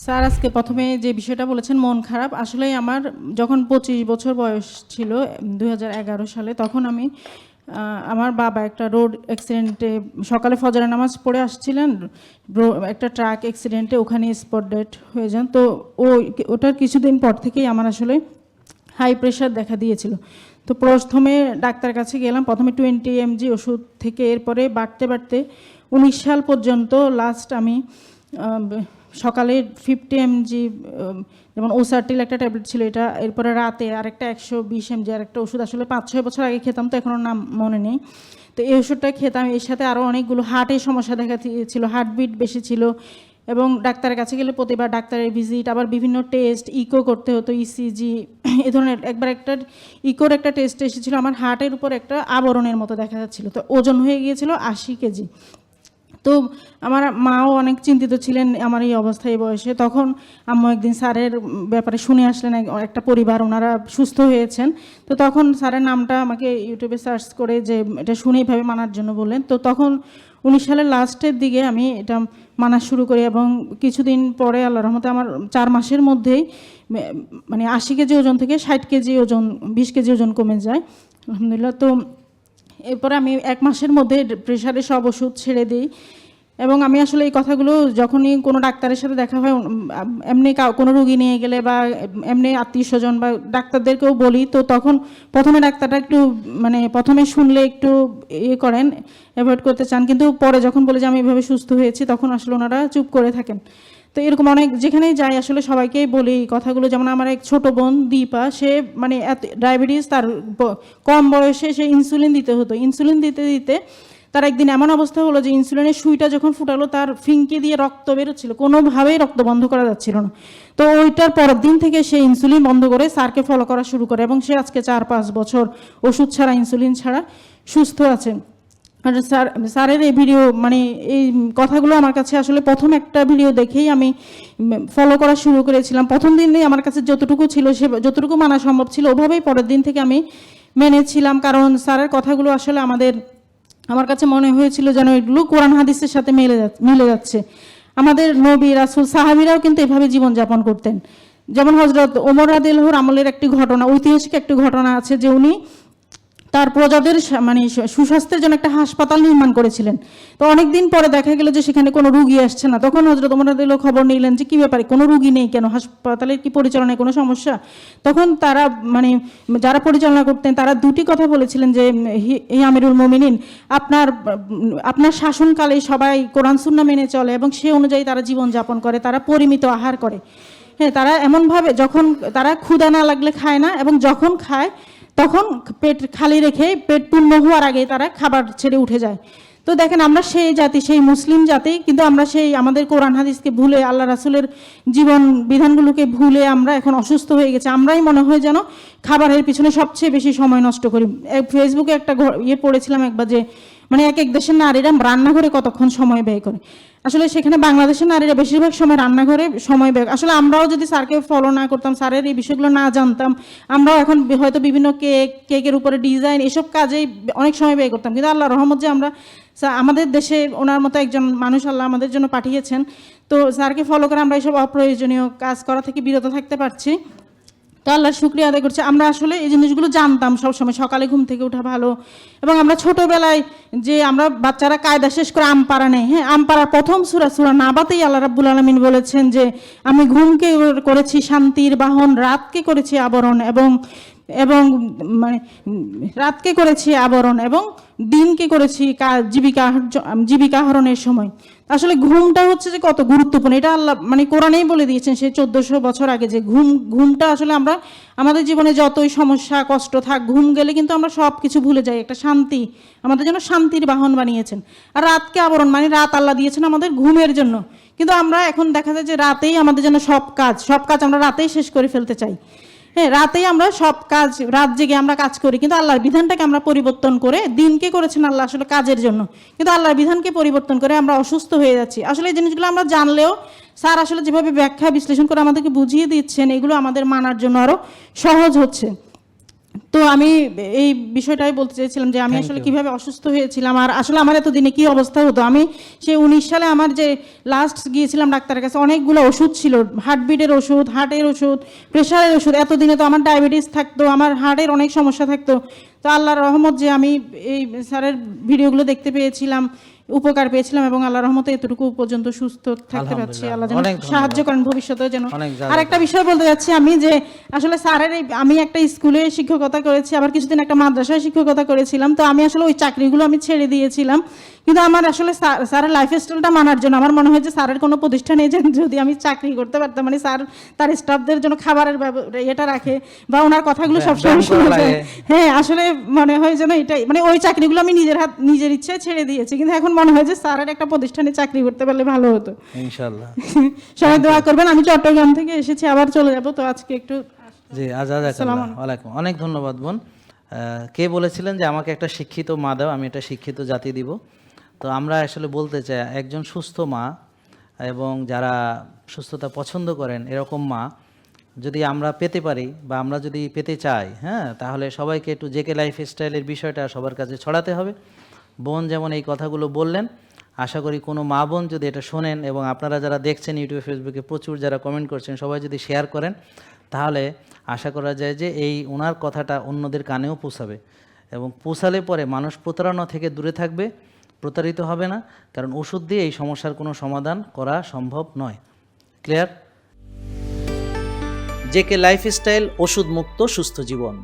Sir আজকে প্রথমে যে বিষয়টা বলেছেন মন খারাপ, আসলেই আমার যখন 25 বছর বয়স ছিল 2011 সালে, তখন আমি আমার বাবা একটা রোড অ্যাক্সিডেন্টে সকালে ফজরের নামাজ পড়ে আসছিলেন, একটা ট্রাক অ্যাক্সিডেন্টে ওখানে স্পট ডেড হয়ে যান। তো ওটার কিছুদিন পর থেকেই আমার আসলে হাই প্রেশার দেখা দিয়েছিল। তো প্রথমে ডাক্তারের কাছে গেলাম, প্রথমে 20 mg ওষুধ থেকে এরপরে বাড়তে বাড়তে 19 সাল পর্যন্ত লাস্ট আমি সকালে 50 mg, যেমন ওসার্টিল একটা ট্যাবলেট ছিল এটা, এরপরে রাতে আরেকটা 120 mg আর একটা ওষুধ, আসলে 5-6 বছর আগে খেতাম, তো এখনও নাম মনে নেই। তো এই ওষুধটা খেতাম, এর সাথে আরও অনেকগুলো হার্টের সমস্যা দেখা দিয়েছিল, হার্টবিট বেশি ছিল, এবং ডাক্তারের কাছে গেলে প্রতিবার ডাক্তারের ভিজিট, আবার বিভিন্ন টেস্ট, ইকো করতে হতো, ইসিজি, এ ধরনের। একবার একটা ইকোর একটা টেস্ট এসেছিল, আমার হার্টের উপর একটা আবরণের মতো দেখা যাচ্ছিল, তো ওজন হয়ে গিয়েছিল 80 কেজি। তো আমার মাও অনেক চিন্তিত ছিলেন আমার এই অবস্থায়, এই বয়সে। তখন আম্মু একদিন স্যারের ব্যাপারে শুনে আসলেন, একটা পরিবার ওনারা সুস্থ হয়েছেন। তো তখন স্যারের নামটা আমাকে ইউটিউবে সার্চ করে যে এটা শুনে এইভাবে মানার জন্য বললেন। তো তখন 19 সালের লাস্টের দিকে আমি এটা মানা শুরু করি, এবং কিছুদিন পরে আল্লাহর রহমতে আমার 4 মাসের মধ্যেই মানে 80 কেজি ওজন থেকে 60 কেজি ওজন, 20 কেজি ওজন কমে যায় আলহামদুলিল্লাহ। তো এরপরে আমি 1 মাসের মধ্যে প্রেশারের সব ওষুধ ছেড়ে দিই, এবং আমি আসলে এই কথাগুলো যখনই কোনো ডাক্তারের সাথে দেখা হয়, এমনি কোনো রুগী নিয়ে গেলে বা এমনি আত্মীয় স্বজন বা ডাক্তারদেরকেও বলি, তো তখন প্রথমে ডাক্তারটা একটু মানে প্রথমে শুনলে একটু ইয়ে করেন, অ্যাভয়েড করতে চান, কিন্তু পরে যখন বলে যে আমি এভাবে সুস্থ হয়েছি, তখন আসলে ওনারা চুপ করে থাকেন। তো এরকম অনেক যেখানেই যাই আসলে সবাইকেই বলি কথাগুলো। যেমন আমার এক ছোট বোন দীপা, সে মানে ডায়াবেটিস, তার কম বয়সে সে ইনসুলিন দিতে হতো, ইনসুলিন দিতে দিতে তার একদিন এমন অবস্থা হলো যে ইনসুলিনের সুইটা যখন ফুটালো, তার ফিঙ্কি দিয়ে রক্ত বেরোচ্ছিল, কোনোভাবেই রক্ত বন্ধ করা যাচ্ছিল না। তো ওইটার পরের দিন থেকে সে ইনসুলিন বন্ধ করে স্যারকে ফলো করা শুরু করে, এবং সে আজকে 4-5 বছর ওষুধ ছাড়া, ইনসুলিন ছাড়া সুস্থ আছে। আর স্যারের এই ভিডিও মানে এই কথাগুলো আমার কাছে আসলে প্রথম একটা ভিডিও দেখেই আমি ফলো করা শুরু করেছিলাম। প্রথম দিনই আমার কাছে যতটুকু ছিল, সে যতটুকু মানা সম্ভব ছিল, ওভাবেই পরের দিন থেকে আমি মেনেছিলাম। কারণ স্যারের কথাগুলো আসলে আমার কাছে মনে হয়েছিল যেন এগুলো কোরআন হাদিসের সাথে মিলে যাচ্ছে। আমাদের নবী রাসূল সাহাবীরাও কিন্তু এভাবে জীবনযাপন করতেন। যেমন হযরত ওমর রাদিয়াল্লাহু আমলের একটি ঘটনা, ঐতিহাসিক একটি ঘটনা আছে যে উনি তার প্রজাদের মানে সুস্বাস্থ্যের জন্য একটা হাসপাতাল নির্মাণ করেছিলেন। তো অনেকদিন পরে দেখা গেল যে সেখানে কোনো রুগী আসছে না। তখন হযরত ওমর রাদিয়াল্লাহু খবর নিলেন যে কী ব্যাপারে, কোনো রুগী নেই কেন, হাসপাতালের কি পরিচালনায় কোনো সমস্যা? তখন তারা মানে যারা পরিচালনা করতেন তারা দুটি কথা বলেছিলেন যে হে আমিরুল মুমিনিন, আপনার শাসনকালে সবাই কোরআন সুন্নাহ মেনে চলে এবং সে অনুযায়ী তারা জীবনযাপন করে, তারা পরিমিত আহার করে। হ্যাঁ, তারা এমনভাবে যখন তারা ক্ষুধা না লাগলে খায় না, এবং যখন খায় তখন পেট খালি রেখে পেট পূর্ণ হওয়ার আগে তারা খাবার ছেড়ে উঠে যায়। তো দেখেন, আমরা সেই জাতি, সেই মুসলিম জাতি, কিন্তু আমরা সেই আমাদের কোরআন হাদিসকে ভুলে, আল্লাহ রাসূলের জীবন বিধানগুলোকে ভুলে আমরা এখন অসুস্থ হয়ে গেছি। আমরাই মনে হয় যেন খাবারের পিছনে সবচেয়ে বেশি সময় নষ্ট করি। ফেসবুকে একটা পড়েছিলাম একবার যে মানে এক এক দেশের নারীরা রান্নাঘরে কতক্ষণ সময় ব্যয় করে। আসলে সেখানে বাংলাদেশের নারীরা বেশিরভাগ সময় রান্নাঘরে সময় ব্যয়। আসলে আমরাও যদি স্যারকে ফলো না করতাম, স্যারের এই বিষয়গুলো না জানতাম, আমরাও এখন হয়তো বিভিন্ন কেকের উপরে ডিজাইন এসব কাজেই অনেক সময় ব্যয় করতাম। কিন্তু আল্লাহ রহমত যে আমরা আমাদের দেশে ওনার মতো একজন মানুষ আল্লাহ আমাদের জন্য পাঠিয়েছেন, তো স্যারকে ফলো করে আমরা এইসব অপ্রয়োজনীয় কাজ করা থেকে বিরত থাকতে পারছি। তো আল্লাহর শুকরিয়া আদায় করছি। আমরা আসলে এই জিনিসগুলো জানতাম সবসময়, সকালে ঘুম থেকে ওঠা ভালো, এবং আমরা ছোটোবেলায় যে আমরা বাচ্চারা কায়দা শেষ করে আম পাড়া নেই। হ্যাঁ, আম পাড়ার প্রথম সূরা নাবাতেই আল্লাহ রাব্বুল আলামিন বলেছেন যে আমি ঘুমকে করেছি শান্তির বাহন, রাতকে করেছি আবরণ, এবং রাতকে করেছি আবরণ, এবং দিনকে করেছি জীবিকা আহরণের সময়। আসলে ঘুমটা হচ্ছে যে কত গুরুত্বপূর্ণ, এটা আল্লাহ মানে কোরআনেই বলে দিয়েছেন সেই 1400 বছর আগে, যে ঘুমটা আসলে আমরা আমাদের জীবনে যতই সমস্যা কষ্ট থাক, ঘুম গেলে কিন্তু আমরা সব কিছু ভুলে যাই। একটা শান্তি, আমাদের জন্য শান্তির বাহন বানিয়েছেন। আর রাতকে আবরণ মানে রাত আল্লাহ দিয়েছেন আমাদের ঘুমের জন্য, কিন্তু আমরা এখন দেখা যায় যে রাতেই আমাদের জন্য সব কাজ আমরা রাতেই শেষ করে ফেলতে চাই। হ্যাঁ, রাতেই আমরা সব কাজ, রাত জেগে আমরা কাজ করি, কিন্তু আল্লাহর বিধানটাকে আমরা পরিবর্তন করে, দিনকে করেছেন আল্লাহ আসলে কাজের জন্য, কিন্তু আল্লাহর বিধানকে পরিবর্তন করে আমরা অসুস্থ হয়ে যাচ্ছি। আসলে এই জিনিসগুলো আমরা জানলেও স্যার আসলে যেভাবে ব্যাখ্যা বিশ্লেষণ করে আমাদেরকে বুঝিয়ে দিচ্ছেন, এগুলো আমাদের মানার জন্য আরও সহজ হচ্ছে। তো আমি এই বিষয়টাই বলতে চাইছিলাম যে আমি আসলে কিভাবে অসুস্থ হয়েছিলাম, আর আসলে আমার এতদিনে কি অবস্থা হতো। আমি সেই 19 সালে আমার যে লাস্ট গিয়েছিলাম ডাক্তারের কাছে, অনেকগুলো ওষুধ ছিল, হার্টবিটের ওষুধ, হার্টের ওষুধ, প্রেশারের ওষুধ। এতদিনে তো আমার ডায়াবেটিস থাকতো, আমার হার্টের অনেক সমস্যা থাকতো। তো আল্লাহর রহমত যে আমি এই স্যারের ভিডিওগুলো দেখতে পেয়েছিলাম, উপকার পেয়েছিলাম, এবং আল্লাহর রহমতে এতটুকু পর্যন্ত সুস্থ থাকতে পারছি। আল্লাহ যেন সাহায্য করেন ভবিষ্যতেও যেন। আর একটা বিষয় বলতে যাচ্ছি আমি, যে আসলে স্যারের আমি একটা স্কুলে শিক্ষকতা করেছি, আবার কিছুদিন একটা মাদ্রাসায় শিক্ষকতা করেছিলাম। তো আমি আসলে ওই চাকরিগুলো আমি ছেড়ে দিয়েছিলাম, কিন্তু আমার আসলে স্যারের লাইফস্টাইলটা মানার জন্য আমার মনে হয় যে স্যারের কোনো প্রতিষ্ঠানে যদি আমি চাকরি করতে পারতাম, মানে স্যার তার স্টাফদের জন্য খাবারের এটা রাখে বা ওনার কথাগুলো সবসময় শুনে যায়। হ্যাঁ, আসলে মনে হয় যেন এটাই, মানে ওই চাকরিগুলো আমি নিজের ইচ্ছায় ছেড়ে দিয়েছি, কিন্তু এখন মনে হয় যে স্যারের একটা প্রতিষ্ঠানে চাকরি করতে পারলে ভালো হতো। ইনশাআল্লাহ সবাই দোয়া করবেন। আমি চট্টগ্রাম থেকে এসেছি, আবার চলে যাব, তো আজকে একটু জি ওয়ালাইকুম। অনেক ধন্যবাদ বোন। কে বলেছিলেন যে আমাকে একটা শিক্ষিত মা দাও, আমি একটা শিক্ষিত জাতি দিব। তো আমরা আসলে বলতে চাই, একজন সুস্থ মা এবং যারা সুস্থতা পছন্দ করেন এরকম মা যদি আমরা পেতে পারি বা আমরা যদি পেতে চাই, হ্যাঁ, তাহলে সবাইকে একটু জেকে লাইফস্টাইলের বিষয়টা সবার কাছে ছড়াতে হবে। বোন যেমন এই কথাগুলো বললেন, আশা করি কোনো মা বোন যদি এটা শোনেন, এবং আপনারা যারা দেখছেন ইউটিউবে ফেসবুকে প্রচুর যারা কমেন্ট করছেন, সবাই যদি শেয়ার করেন, তাহলে আশা করা যায় যে এই ওনার কথাটা অন্যদের কানেও পৌঁছাবে, এবং পৌঁছালে পরে মানুষ প্রতারণা থেকে দূরে থাকবে, প্রতারিত হবে না, কারণ ওষুধ দিয়ে এই সমস্যার কোনো সমাধান করা সম্ভব নয়। ক্লিয়ার? জেকে লাইফস্টাইল, ওষুধ মুক্ত সুস্থ জীবন।